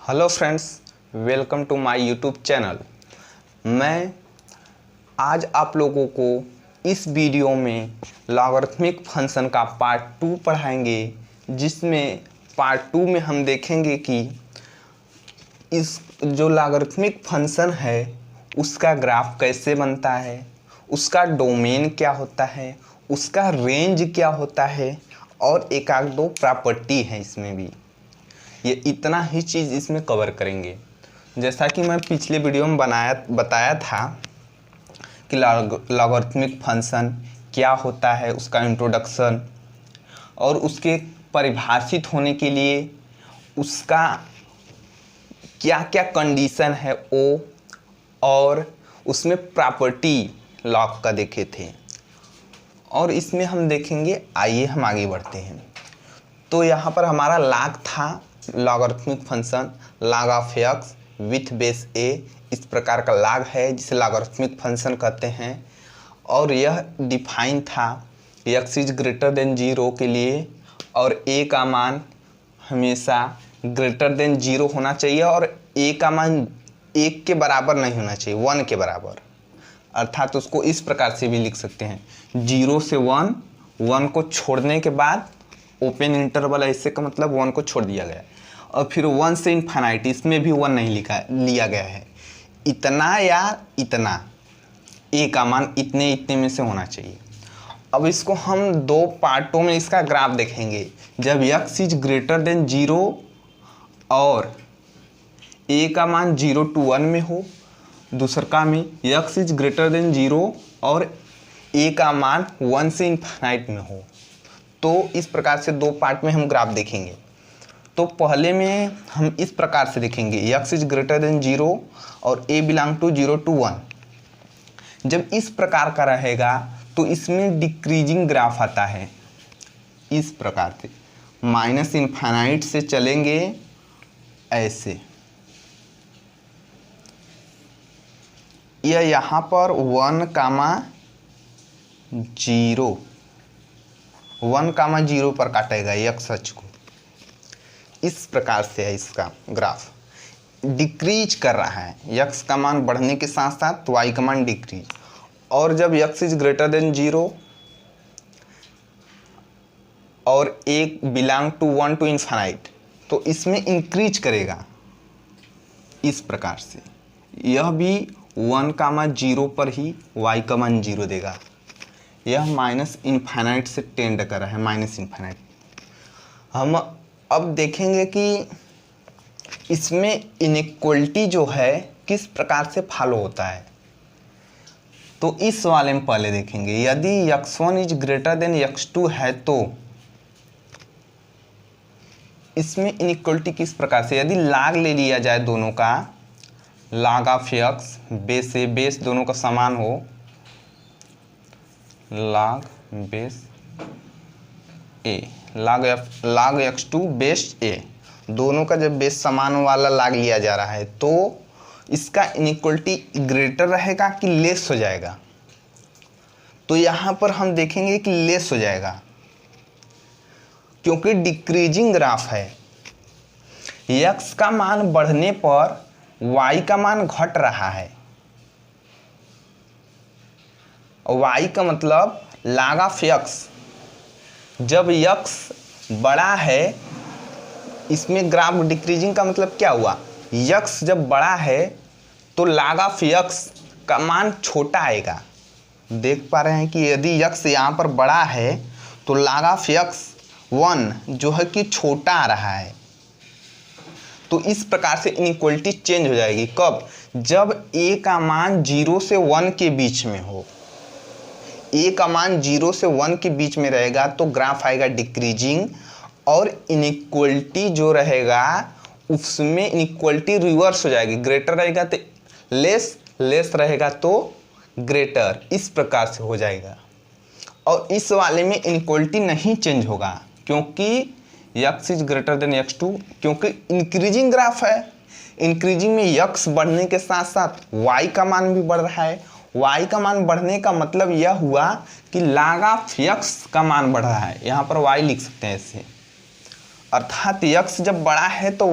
Hello friends, welcome to my YouTube channel. मैं आज आप लोगों को इस वीडियो में लॉगरिथमिक फंक्शन का पार्ट 2 पढ़ाएंगे, जिसमें पार्ट 2 में हम देखेंगे कि इस जो लॉगरिथमिक फंक्शन है उसका ग्राफ कैसे बनता है, उसका डोमेन क्या होता है, उसका रेंज क्या होता है और एक आध दो प्रॉपर्टी है। इसमें भी ये इतना ही चीज़ इसमें कवर करेंगे। जैसा कि मैं पिछले वीडियो में बताया था कि लॉगरिथमिक फंक्शन क्या होता है, उसका इंट्रोडक्शन और उसके परिभाषित होने के लिए उसका क्या क्या कंडीशन है वो, और उसमें प्रॉपर्टी लॉग का देखे थे। और इसमें हम देखेंगे, आइए हम आगे बढ़ते हैं। तो यहाँ पर हमारा लॉग था, logarithmic function log of x with base a, इस प्रकार का लॉग है जिसे लॉगरिथमिक फंक्शन कहते हैं। और यह डिफाइन था x इज ग्रेटर देन 0 के लिए, और a का मान हमेशा ग्रेटर देन 0 होना चाहिए और a का मान 1 के बराबर नहीं होना चाहिए, 1 के बराबर। अर्थात उसको इस प्रकार से भी लिख सकते हैं, 0 से 1, 1 को छोड़ने के बाद ओपन इंटरवल, ऐसे का मतलब 1 को छोड़ दिया गया, और फिर 1 से इन्फिनिटी, इसमें भी 1 नहीं लिया गया है। इतना या इतना, ए का मान इतने इतने में से होना चाहिए। अब इसको हम दो पार्टों में इसका ग्राफ देखेंगे। जब x इज ग्रेटर देन 0 और a का मान 0 to 1 में हो, दूसरा में x इज ग्रेटर देन 0 और a का मान 1 से इन्फिनिटी में हो। तो इस प्रकार से दो पार्ट में हम ग्राफ देखेंगे। तो पहले में हम इस प्रकार से देखेंगे, x इज ग्रेटर देन 0 और a बिलोंग टू 0 to 1। जब इस प्रकार का रहेगा तो इसमें डिक्रीजिंग ग्राफ आता है, इस प्रकार से माइनस इन्फिनिटी से चलेंगे ऐसे। यह यहाँ पर 1,0 पर काटेगा x अक्ष को, इस प्रकार से है इसका ग्राफ। डिक्रीज कर रहा है, x का मान बढ़ने के साथ साथ y का मान डिक्रीज। और जब x इज ग्रेटर देन 0 और a belong to 1 to infinity, तो इसमें इंक्रीज करेगा इस प्रकार से। यह भी 1,0 पर ही y का मान 0 देगा। यह माइनस इन्फिनिटी से टेंड कर रहा है, माइनस इन्फिनिटी। हम अब देखेंगे कि इसमें इनइक्वलिटी जो है किस प्रकार से फॉलो होता है। तो इस वाले में पहले देखेंगे, यदि x1 is greater than x2 है तो इसमें इनइक्वलिटी किस प्रकार से, यदि log ले लिया जाए दोनों का, log of x base A, base दोनों का समान हो, log बेस ए, log x2 बेस ए, दोनों का जब बेस समान वाला log लिया जा रहा है तो इसका इनइक्वलिटी ग्रेटर रहेगा कि लेस हो जाएगा। तो यहाँ पर हम देखेंगे कि लेस हो जाएगा, क्योंकि डिक्रीजिंग ग्राफ है। x का मान बढ़ने पर y का मान घट रहा है। y का मतलब log ऑफ x, जब x बड़ा है, इसमें ग्राफ डिक्रीजिंग का मतलब क्या हुआ, x जब बड़ा है तो log ऑफ x का मान छोटा आएगा। देख पा रहे हैं कि यदि x यहाँ पर बड़ा है तो log ऑफ x 1 जो है कि छोटा आ रहा है। तो इस प्रकार से इनइक्वलिटी चेंज हो जाएगी। कब, जब a का मान 0 से 1 के बीच में हो। a का मान 0 से 1 के बीच में रहेगा तो ग्राफ आएगा डिक्रीजिंग, और इनइक्वलिटी जो रहेगा उसमें इनइक्वलिटी रिवर्स हो जाएगी। ग्रेटर रहेगा तो लेस, लेस रहेगा तो ग्रेटर, इस प्रकार से हो जाएगा। और इस वाले में इनइक्वलिटी नहीं चेंज होगा, क्योंकि x is greater than x2, क्योंकि इंक्रीजिंग ग्राफ है। इंक्रीजिंग में x बढ़ने के साथ साथ y का मान भी बढ़ रहा है। y का मान बढ़ने का मतलब यह हुआ कि log ऑफ x का मान बढ़ रहा है। यहाँ पर y लिख सकते हैं ऐसे। अर्थात यक्स जब बड़ा है तो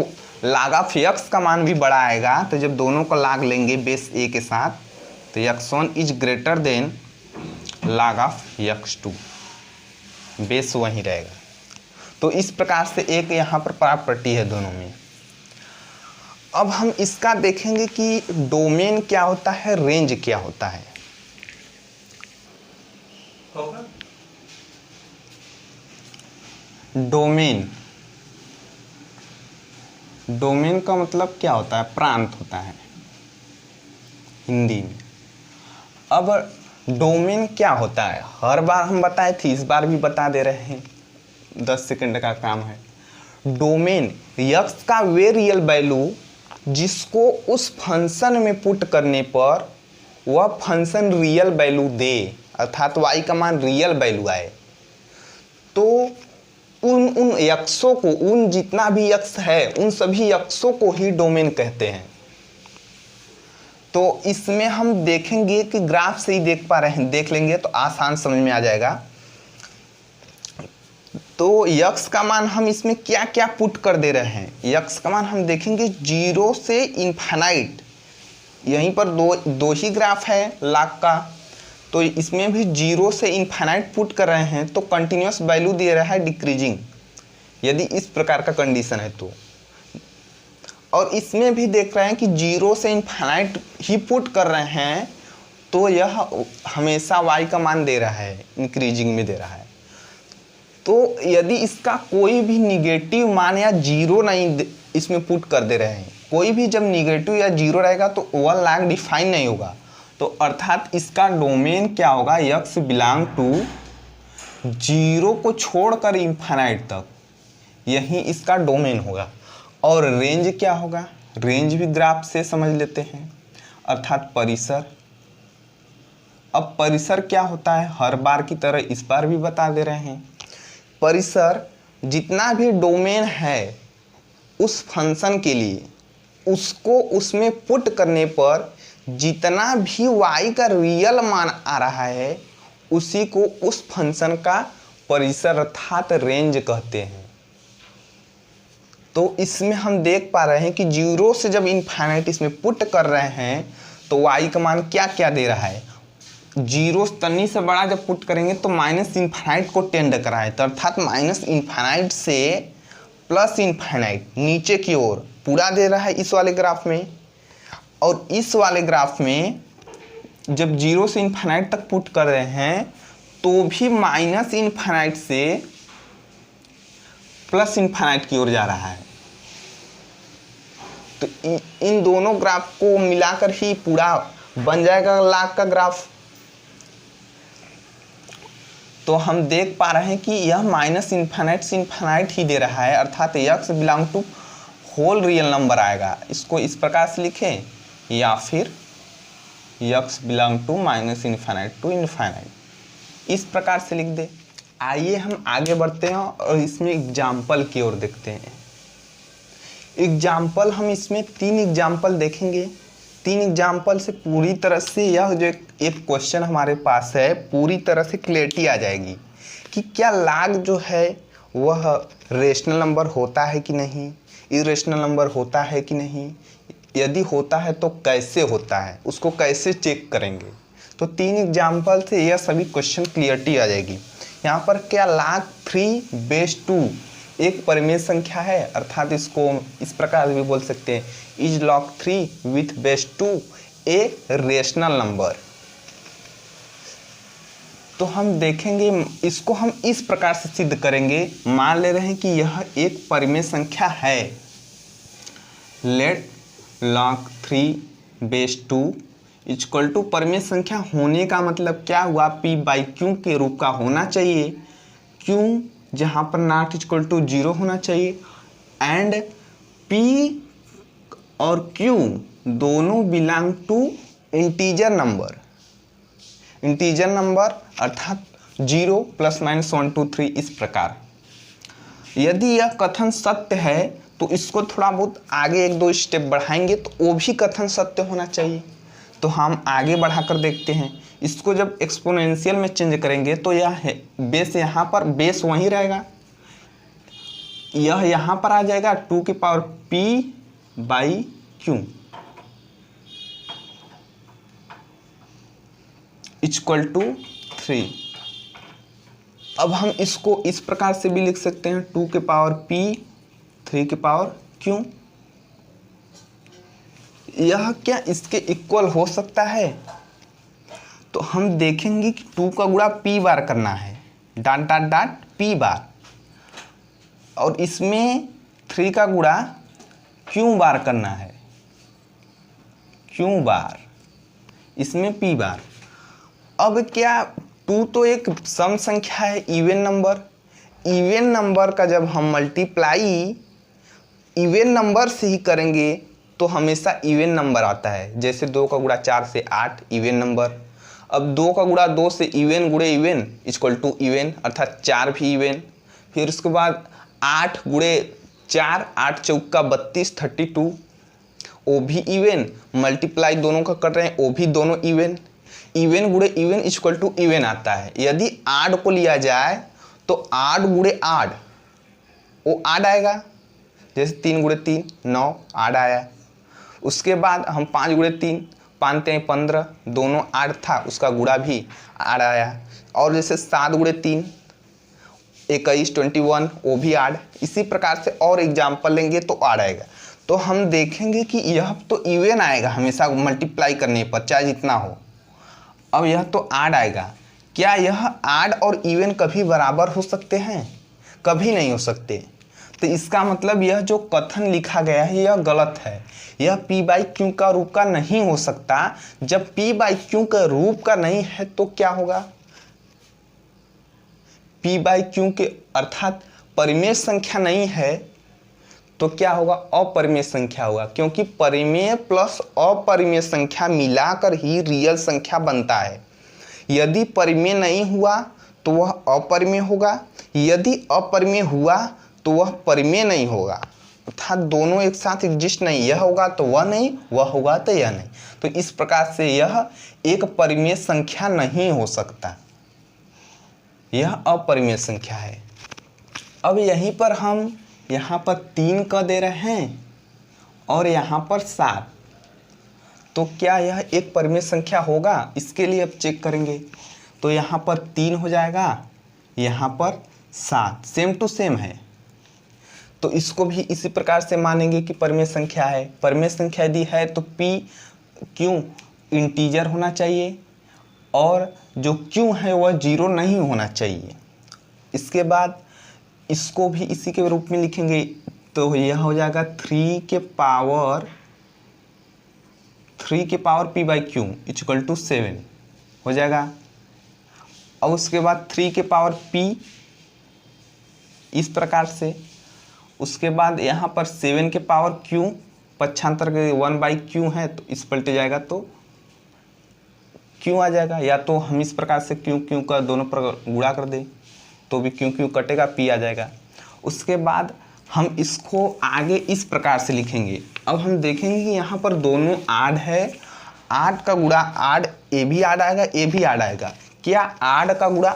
log ऑफ यक्स का मान भी बड़ा आएगा। तो जब दोनों का log लेंगे बेस ए के साथ तो x1 is greater than log of x2, base वही रहेगा। तो इस प्रकार से एक यहाँ पर प्रॉपर्टी है दोनों में। अब हम इसका देखेंगे कि डोमेन क्या होता है, रेंज क्या होता है। डोमेन का मतलब क्या होता है, प्रांत होता है हिंदी में। अब डोमेन क्या होता है, हर बार हम बताए थे, इस बार भी बता दे रहे हैं, 10 सेकंड का काम है। डोमेन यक्स का वे रियल वैल्यू जिसको उस फंक्शन में पुट करने पर वह फंक्शन रियल वैल्यू दे, अर्थात वाई का मान रियल वैल्यू आए, तो उन यक्सों को, उन जितना भी यक्स है उन सभी यक्सों को ही डोमेन कहते हैं। तो इसमें हम देखेंगे कि ग्राफ से ही देख पा रहे हैं, देख लेंगे तो आसान समझ में आ जाएगा। तो यक्स का मान हम इसमें क्या क्या पुट कर दे रहे हैं। यक्स का मान हम देखेंगे 0 से इनफाइनाइट, यहीं पर दो ही ग्राफ है लाख का, तो इसमें भी 0 से इनफाइनाइट पुट कर रहे हैं तो कंटिन्यूस वैल्यू दे रहा है डिक्रीजिंग, यदि इस प्रकार का कंडीशन है तो। और इसमें भी देख रहे हैं कि 0 से इनफाइनाइट ही पुट कर रहे हैं तो यह हमेशा y का मान दे रहा है, इंक्रीजिंग में दे रहा है। तो यदि इसका कोई भी निगेटिव मान या 0 नहीं इसमें पुट कर दे रहे हैं, कोई भी जब निगेटिव या 0 रहेगा तो वह लॉग डिफाइन नहीं होगा। तो अर्थात इसका डोमेन क्या होगा, यक्स बिलोंग टू 0 को छोड़कर इनफाइनाइट तक, यही इसका डोमेन होगा। और रेंज क्या होगा, रेंज भी ग्राफ से समझ लेते हैं, अर्थात परिसर। अब परिसर क्या होता है, हर बार की तरह इस बार भी बता दे रहे हैं। परिसर जितना भी डोमेन है उस फंक्शन के लिए, उसको उसमें पुट करने पर जितना भी y का रियल मान आ रहा है उसी को उस फंक्शन का परिसर अर्थात रेंज कहते हैं। तो इसमें हम देख पा रहे हैं कि 0 से जब इनफाइनाइट इसमें पुट कर रहे हैं तो y का मान क्या क्या दे रहा है। 0 तन्नी से बड़ा जब पुट करेंगे तो माइनस इनफाइनाइट को टेंड कर रहा है, तो अर्थात माइनस इनफाइनाइट से प्लस इनफाइनाइट नीचे की ओर पूरा दे रहा है इस वाले ग्राफ में। और इस वाले ग्राफ में जब 0 से इनफाइनाइट तक पुट कर रहे हैं तो भी माइनस इनफाइनाइट से प्लस इनफाइनाइट की ओर जा रहा है। तो इन दोनों ग्राफ को मिलाकर ही पूरा बन जाएगा लाख का ग्राफ। तो हम देख पा रहे हैं कि यह माइनस इनफाइनाइट से इनफाइनाइट ही दे रहा है, अर्थात x belong to whole real number आएगा। इसको इस प्रकार से लिखें या फिर x belong to minus infinite to infinite, इस प्रकार से लिख दे। आइए हम आगे बढ़ते हैं और इसमें एग्जाम्पल की ओर देखते हैं। एग्जाम्पल हम इसमें 3 एग्जाम्पल देखेंगे। 3 एग्जाम्पल से पूरी तरह से यह जो एक क्वेश्चन हमारे पास है पूरी तरह से क्लैरिटी आ जाएगी कि क्या log जो है वह रेशनल नंबर होता है कि नहीं, इरेशनल नंबर होता है कि नहीं, यदि होता है तो कैसे होता है, उसको कैसे चेक करेंगे। तो 3 एग्जाम्पल से यह सभी क्वेश्चन क्लियरिटी आ जाएगी। यहाँ पर क्या log 3 बेस 2 एक परिमेय संख्या है, अर्थात इसको इस प्रकार भी बोल सकते हैं is log 3 with base 2 a rational number. तो हम देखेंगे इसको हम इस प्रकार से सिद्ध करेंगे। मान ले रहे हैं कि यह एक परिमेय संख्या है, let log 3 base 2 equal to परिमेय संख्या होने का मतलब क्या हुआ, p/q के रूप का होना चाहिए, q जहाँ पर नॉट इक्वल टू 0 होना चाहिए, एंड p और q दोनों belong to integer number. Integer number अर्थात 0 ± 1 2 3 इस प्रकार। यदि यह कथन सत्य है तो इसको थोड़ा बहुत आगे 1-2 स्टेप बढ़ाएंगे तो वो भी कथन सत्य होना चाहिए। तो हम आगे बढ़ाकर देखते हैं। इसको जब एक्सपोनेंशियल में चेंज करेंगे तो यह है बेस, यहाँ पर बेस वहीं रहेगा, यह यहाँ पर आ जाएगा 2 की power p by Q equal to 3। अब हम इसको इस प्रकार से भी लिख सकते हैं 2 के पावर p 3 के पावर q। यह क्या इसके इक्वल हो सकता है? तो हम देखेंगे कि 2 का गुणा p बार करना है, डाट डाट डाट p बार, और इसमें 3 का गुणा q बार करना है, q बार, इसमें p बार। अब क्या 2 तो एक सम संख्या है, इवन नंबर। इवन नंबर का जब हम मल्टीप्लाई इवन नंबर से ही करेंगे तो हमेशा इवन नंबर आता है। जैसे 2 का गुणा 4 से 8 इवन नंबर। अब 2 का गुणा 2 से इवन गुणे इवन इक्वल टू इवन, अर्थात 4 भी इवन। फिर उसके बाद 8 गुणे 4, 8 चौका 32 32, वो भी इवन। मल्टीप्लाई दोनों का कर रहे हैं, वो भी दोनों इवन। इवन गुणे इवन इक्वल टू इवन आता है। यदि 8 को लिया जाए तो 8 गुणे 8 वो 8 आएगा। जैसे 3 गुणे 3 9 8 आया। उसके बाद हम 5 गुणे 3 5 हैं 15, दोनों 8 था, उसका गुणा भी 8 आया। और जैसे 7 गुणे 3 21 21, वो भी 8। इसी प्रकार से और एग्जाम्पल लेंगे तो 8 आएगा। तो हम देखेंगे कि यह तो इवन आएगा हमेशा मल्टीप्लाई करने पर, चाहे जितना हो। अब यह तो 8 आएगा। क्या यह 8 और इवन कभी बराबर हो सकते हैं? कभी नहीं हो सकते। तो इसका मतलब यह जो कथन लिखा गया है यह गलत है। यह p बाई क्यू का रूप का नहीं हो सकता। जब p बाई क्यू का रूप का नहीं है तो क्या होगा? p बाई क्यू के अर्थात परिमेय संख्या नहीं है तो क्या होगा? अपरिमेय संख्या होगा, क्योंकि परिमेय प्लस अपरिमेय संख्या मिलाकर ही रियल संख्या बनता है। यदि परिमेय नहीं हुआ तो वह अपरिमेय होगा, यदि अपरिमेय हुआ तो वह परिमेय नहीं होगा, अर्थात दोनों एक साथ एग्जिस्ट नहीं। यह होगा तो वह नहीं, वह होगा तो यह नहीं। तो इस प्रकार से यह एक परिमेय संख्या नहीं हो सकता, यह अपरिमेय संख्या है। अब यहीं पर हम यहाँ पर 3 का दे रहे हैं और यहाँ पर 7, तो क्या यह एक परिमेय संख्या होगा? इसके लिए अब चेक करेंगे। तो यहाँ पर 3 हो जाएगा, यहाँ पर 7, सेम टू सेम है। तो इसको भी इसी प्रकार से मानेंगे कि परिमेय संख्या है। परिमेय संख्या यदि है तो p क्यों इंटीजर होना चाहिए और जो q है वह 0 नहीं होना चाहिए। इसके बाद इसको भी इसी के रूप में लिखेंगे तो यह हो जाएगा 3 के power p by Q equal to 7 हो जाएगा। और उसके बाद 3 के पावर p इस प्रकार से। उसके बाद यहाँ पर 7 के पावर q, पक्षांतर के 1 बाई क्यू है तो इस पलटे जाएगा तो q आ जाएगा। या तो हम इस प्रकार से q का दोनों पर गुणा कर दें तो भी q कटेगा, p आ जाएगा। उसके बाद हम इसको आगे इस प्रकार से लिखेंगे। अब हम देखेंगे कि यहाँ पर दोनों 8 है, 8 का गुणा 8, ए भी 8 आएगा, ए भी 8 आएगा। क्या 8 का गुणा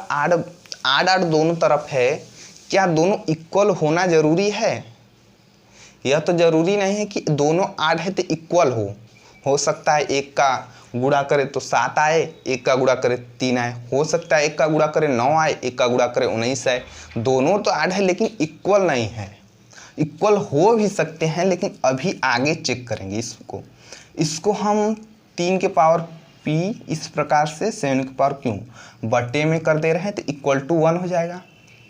8 दोनों तरफ है, क्या दोनों इक्वल होना जरूरी है? यह तो जरूरी नहीं है कि दोनों 8 है तो इक्वल हो सकता है एक का गुणा करे तो 7 आए, एक का गुणा करे 3 आए, हो सकता है एक का गुणा करे 9 आए, एक का गुणा करे 19 आए। दोनों तो 8 है लेकिन इक्वल नहीं है। इक्वल हो भी सकते हैं लेकिन अभी आगे चेक करेंगे इसको हम 3 के पावर p इस प्रकार से 7 के पावर q बटे में कर दे रहे हैं तो इक्वल टू 1 हो जाएगा।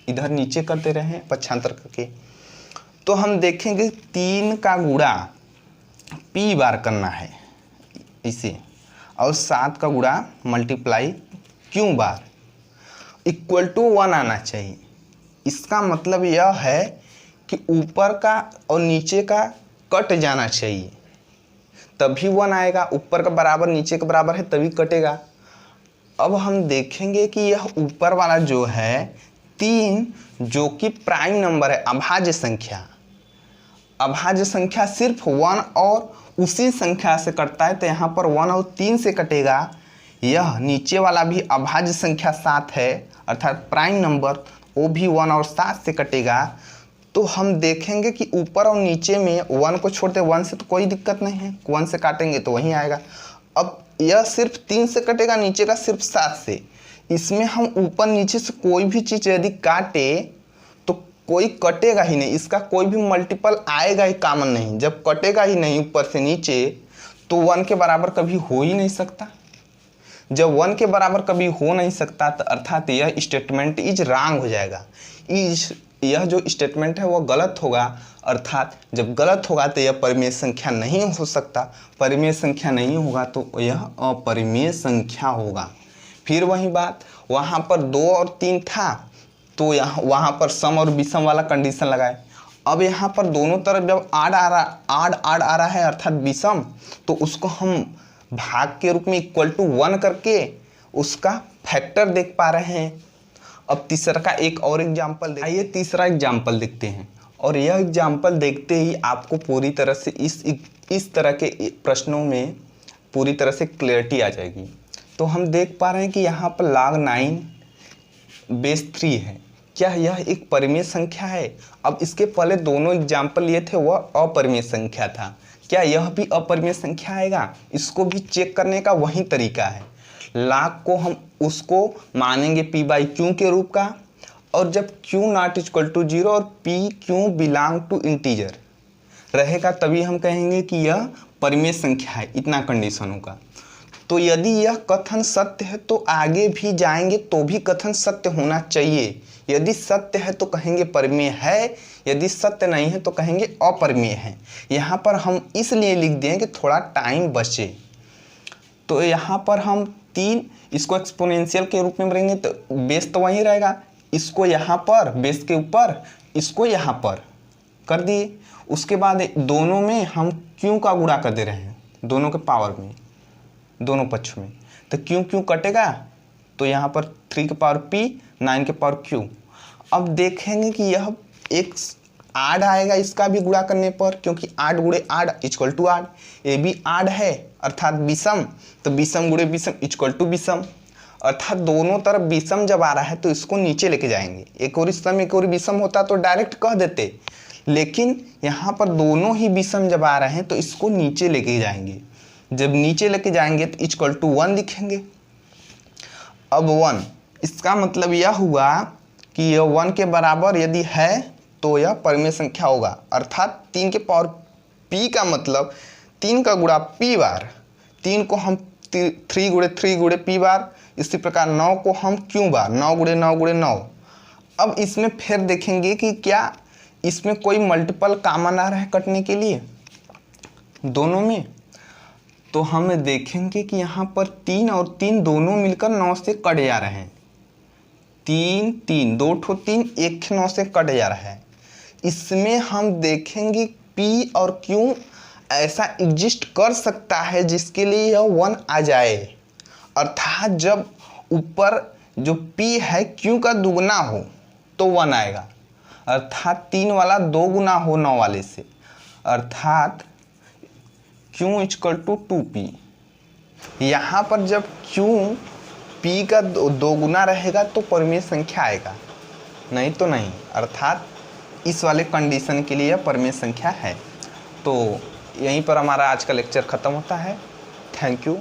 इधर नीचे कर दे रहे हैं पक्षांतर करके। तो हम देखेंगे 3 का गुणा p बार करना है इसे, और 7 का गुणा मल्टीप्लाई q बार इक्वल टू 1 आना चाहिए। इसका मतलब यह है कि ऊपर का और नीचे का कट जाना चाहिए तभी 1 आएगा। ऊपर का बराबर नीचे का बराबर है तभी कटेगा। अब हम देखेंगे कि यह ऊपर वाला जो है 3, जो कि प्राइम नंबर है, अभाज्य संख्या। अभाज्य संख्या सिर्फ 1 और उसी संख्या से कटता है, तो यहाँ पर 1 और 3 से कटेगा। यह नीचे वाला भी अभाज्य संख्या 7 है, अर्थात प्राइम नंबर, वो भी 1 और 7 से कटेगा। तो हम देखेंगे कि ऊपर और नीचे में 1 को छोड़ते, 1 से तो कोई दिक्कत नहीं है, 1 से काटेंगे तो वहीं आएगा। अब यह सिर्फ 3 से कटेगा, नीचे का सिर्फ 7 से। इसमें हम ऊपर नीचे से कोई भी चीज़ यदि काटे तो कोई कटेगा ही नहीं, इसका कोई भी मल्टीपल आएगा ही कॉमन नहीं। जब कटेगा ही नहीं ऊपर से नीचे तो 1 के बराबर कभी हो ही नहीं सकता। जब 1 के बराबर कभी हो नहीं सकता तो अर्थात यह स्टेटमेंट इज रॉन्ग हो जाएगा। यह जो स्टेटमेंट है वह गलत होगा, अर्थात जब गलत होगा तो यह परिमेय संख्या नहीं हो सकता। परिमेय संख्या नहीं होगा तो यह अपरिमेय संख्या होगा। फिर वही बात, वहाँ पर 2 और 3 था तो यहाँ वहाँ पर सम और विषम वाला कंडीशन लगाए। अब यहाँ पर दोनों तरफ जब आड आ रहा है अर्थात विषम, तो उसको हम भाग के रूप में इक्वल टू 1 करके उसका फैक्टर देख पा रहे हैं। अब तीसरा का एक और एग्जाम्पल आइए तीसरा एग्जाम्पल देखते हैं, और यह एग्जाम्पल देखते ही आपको पूरी तरह से इस तरह के प्रश्नों में पूरी तरह से क्लैरिटी आ जाएगी। तो हम देख पा रहे हैं कि यहाँ पर log 9 बेस 3 है। क्या यह एक परिमेय संख्या है? अब इसके पहले दोनों एग्जाम्पल लिए थे वह अपरिमेय संख्या था। क्या यह भी अपरिमेय संख्या आएगा? इसको भी चेक करने का वही तरीका है। log को हम उसको मानेंगे p बाई क्यू के रूप का, और जब q नॉट इक्वल टू 0 और p q belong to integer रहेगा तभी हम कहेंगे कि यह परिमेय संख्या है। इतना कंडीशन होगा। तो यदि यह कथन सत्य है तो आगे भी जाएंगे तो भी कथन सत्य होना चाहिए। यदि सत्य है तो कहेंगे परिमेय है, यदि सत्य नहीं है तो कहेंगे अपरिमेय है। यहाँ पर हम इसलिए लिख दें कि थोड़ा टाइम बचे। तो यहाँ पर हम 3 इसको एक्सपोनेंशियल के रूप में बढ़ेंगे तो बेस तो वहीं रहेगा, इसको यहाँ पर बेस के ऊपर, इसको यहाँ पर कर दिए। उसके बाद दोनों में हम क्यों का गुणा कर दे रहे हैं, दोनों के पावर में, दोनों पक्ष में। तो क्यों क्यों कटेगा तो यहाँ पर 3 के पावर p 9 के पावर q। अब देखेंगे कि यह एक आड आएगा इसका भी गुणा करने पर, क्योंकि आड गुणे आड इक्वल टू आड। ये भी आड है अर्थात विषम, तो विषम गुणे विषम इक्वल टू विषम, अर्थात दोनों तरफ विषम जब आ रहा है तो इसको नीचे लेके जाएंगे। एक और सम एक और विषम होता तो डायरेक्ट कह देते, लेकिन यहाँ पर दोनों ही विषम जब आ रहे हैं तो इसको नीचे लेके जाएंगे। जब नीचे लेके जाएंगे तो इक्वल टू 1 लिखेंगे। अब 1 इसका मतलब यह हुआ कि यह 1 के बराबर यदि है तो यह परिमेय संख्या होगा, अर्थात 3 के पावर p का मतलब 3 का गुणा p बार, 3 को हम 3 गुणे p बार, इसी प्रकार 9 को हम q बार, 9 गुणे 9 गुणे 9। अब इसमें फिर देखेंगे कि क्या इसमें कोई मल्टीपल कॉमन आ रहा है कटने के लिए दोनों में। तो हम देखेंगे कि यहाँ पर 3 और 3 दोनों मिलकर 9 से कट जा रहे हैं। 3 3 2 ठो 3 एक 9 से कट जा रहा है। इसमें हम देखेंगे P और Q ऐसा एग्जिस्ट कर सकता है जिसके लिए यह 1 आ जाए, अर्थात जब ऊपर जो P है Q का दुगना हो तो 1 आएगा, अर्थात 3 वाला 2 गुना हो 9 वाले से, अर्थात Q इक्वल टू 2P। यहाँ पर जब Q P का 2 गुना रहेगा तो परिमेय संख्या आएगा, नहीं तो नहीं, अर्थात इस वाले कंडीशन के लिए यह परिमेय संख्या है। तो यहीं पर हमारा आज का लेक्चर ख़त्म होता है। Thank you.